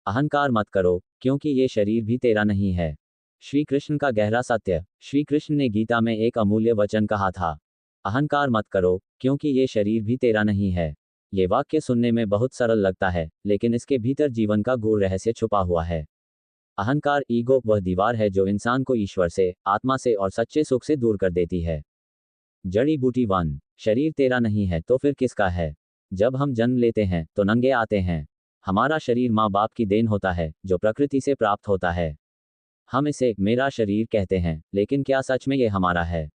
अहंकार मत करो, क्योंकि ये शरीर भी तेरा नहीं है। श्री कृष्ण का गहरा सत्य। श्री कृष्ण ने गीता में एक अमूल्य वचन कहा था, अहंकार मत करो, क्योंकि ये शरीर भी तेरा नहीं है। ये वाक्य सुनने में बहुत सरल लगता है, लेकिन इसके भीतर जीवन का गूढ़ रहस्य छुपा हुआ है। अहंकार, ईगो, वह दीवार है जो इंसान को ईश्वर से, आत्मा से और सच्चे सुख से दूर कर देती है। जड़ी बूटी 1। शरीर तेरा नहीं है तो फिर किसका है? जब हम जन्म लेते हैं तो नंगे आते हैं। हमारा शरीर माँ बाप की देन होता है, जो प्रकृति से प्राप्त होता है। हम इसे मेरा शरीर कहते हैं, लेकिन क्या सच में ये हमारा है?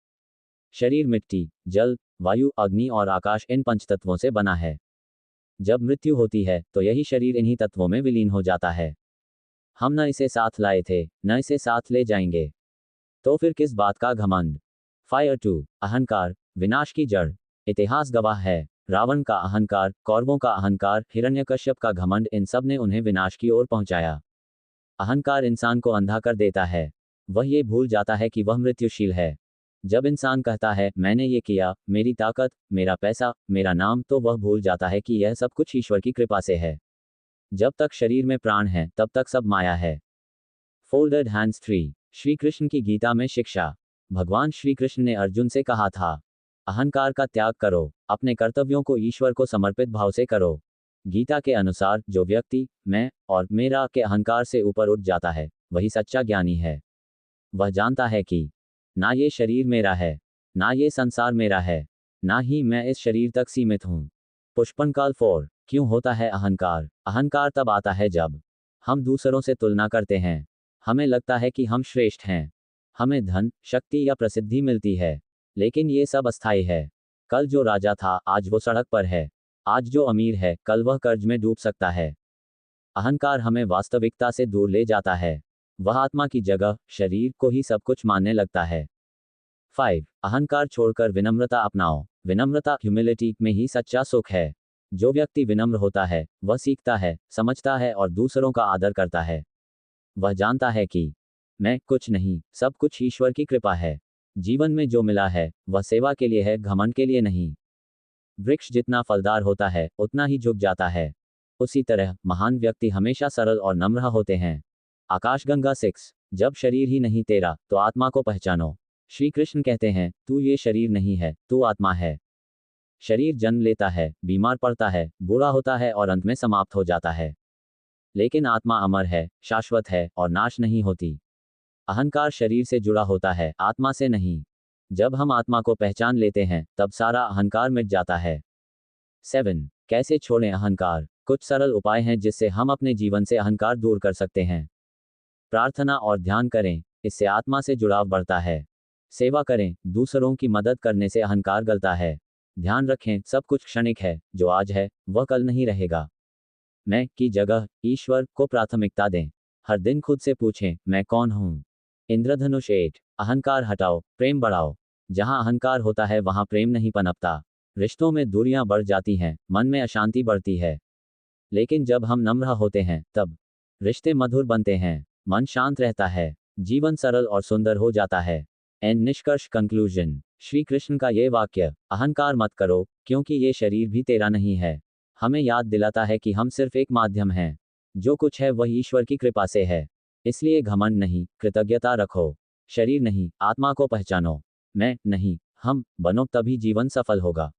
शरीर मिट्टी, जल, वायु, अग्नि और आकाश, इन पंचतत्वों से बना है। जब मृत्यु होती है तो यही शरीर इन्हीं तत्वों में विलीन हो जाता है। हम न इसे साथ लाए थे, न इसे साथ ले जाएंगे। तो फिर किस बात का घमंड? फायर 2। अहंकार, विनाश की जड़। इतिहास गवाह है, रावण का अहंकार, कौरवों का अहंकार, हिरण्यकश्यप का घमंड, इन सब ने उन्हें विनाश की ओर पहुंचाया। अहंकार इंसान को अंधा कर देता है। वह ये भूल जाता है कि वह मृत्युशील है। जब इंसान कहता है मैंने ये किया, मेरी ताकत, मेरा पैसा, मेरा नाम, तो वह भूल जाता है कि यह सब कुछ ईश्वर की कृपा से है। जब तक शरीर में प्राण है तब तक सब माया है। Folded hands 3। श्री कृष्ण की गीता में शिक्षा। भगवान श्री कृष्ण ने अर्जुन से कहा था, अहंकार का त्याग करो, अपने कर्तव्यों को ईश्वर को समर्पित भाव से करो। गीता के अनुसार जो व्यक्ति मैं और मेरा के अहंकार से ऊपर उठ जाता है, वही सच्चा ज्ञानी है। वह जानता है कि ना ये शरीर मेरा है, ना ये संसार मेरा है, ना ही मैं इस शरीर तक सीमित हूँ। पुष्पनकाल 4। क्यों होता है अहंकार? अहंकार तब आता है जब हम दूसरों से तुलना करते हैं। हमें लगता है कि हम श्रेष्ठ हैं। हमें धन, शक्ति या प्रसिद्धि मिलती है, लेकिन ये सब अस्थायी है। कल जो राजा था आज वो सड़क पर है। आज जो अमीर है कल वह कर्ज में डूब सकता है। अहंकार हमें वास्तविकता से दूर ले जाता है। वह आत्मा की जगह शरीर को ही सब कुछ मानने लगता है। 5। अहंकार छोड़कर विनम्रता अपनाओ। विनम्रता, ह्यूमिलिटी, में ही सच्चा सुख है। जो व्यक्ति विनम्र होता है वह सीखता है, समझता है और दूसरों का आदर करता है। वह जानता है कि मैं कुछ नहीं, सब कुछ ईश्वर की कृपा है। जीवन में जो मिला है वह सेवा के लिए है, घमंड के लिए नहीं। वृक्ष जितना फलदार होता है उतना ही झुक जाता है। उसी तरह महान व्यक्ति हमेशा सरल और नम्र होते हैं। आकाशगंगा 6। जब शरीर ही नहीं तेरा तो आत्मा को पहचानो। श्री कृष्ण कहते हैं, तू ये शरीर नहीं है, तू आत्मा है। शरीर जन्म लेता है, बीमार पड़ता है, बूढ़ा होता है और अंत में समाप्त हो जाता है। लेकिन आत्मा अमर है, शाश्वत है और नाश नहीं होती। अहंकार शरीर से जुड़ा होता है, आत्मा से नहीं। जब हम आत्मा को पहचान लेते हैं तब सारा अहंकार मिट जाता है। 7। कैसे छोड़ें अहंकार? कुछ सरल उपाय हैं जिससे हम अपने जीवन से अहंकार दूर कर सकते हैं। प्रार्थना और ध्यान करें, इससे आत्मा से जुड़ाव बढ़ता है। सेवा करें, दूसरों की मदद करने से अहंकार गलता है। ध्यान रखें, सब कुछ क्षणिक है, जो आज है वह कल नहीं रहेगा। मैं की जगह ईश्वर को प्राथमिकता दें। हर दिन खुद से पूछें, मैं कौन हूँ? इंद्रधनुष 8। अहंकार हटाओ, प्रेम बढ़ाओ। जहां अहंकार होता है वहां प्रेम नहीं पनपता। रिश्तों में दूरियां बढ़ जाती हैं, मन में अशांति बढ़ती है। लेकिन जब हम नम्र होते हैं तब रिश्ते मधुर बनते हैं, मन शांत रहता है, जीवन सरल और सुंदर हो जाता है। एंड निष्कर्ष, कंक्लूजन। श्री कृष्ण का ये वाक्य, अहंकार मत करो, क्योंकि ये शरीर भी तेरा नहीं है, हमें याद दिलाता है कि हम सिर्फ एक माध्यम हैं। जो कुछ है वह ईश्वर की कृपा से है। इसलिए घमंड नहीं, कृतज्ञता रखो। शरीर नहीं, आत्मा को पहचानो। मैं नहीं, हम बनो, तभी जीवन सफल होगा।